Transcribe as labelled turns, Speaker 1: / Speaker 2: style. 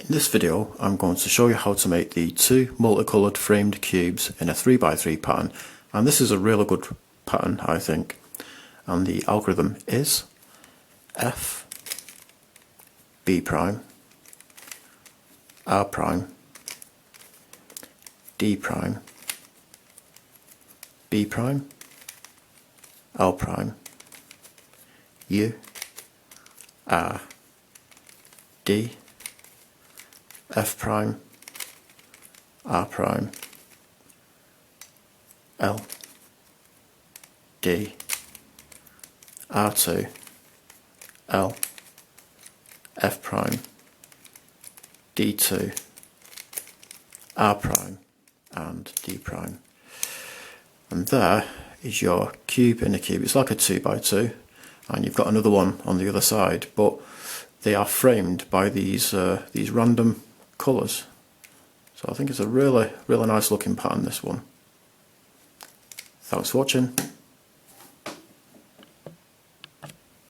Speaker 1: In this video I'm going to show you how to make the two multicoloured framed cubes in a 3x3 pattern, and this is a really good pattern I think, and the algorithm is F, B prime, R prime, D prime, B prime, L prime, U, R, D, F prime, R prime, L, D, R2, L, F prime, D2, R prime and D prime. And there is your cube in a cube. It's like a 2x2, and you've got another one on the other side, but they are framed by these random colours. So I think it's a really nice looking pattern, this one. Thanks for watching.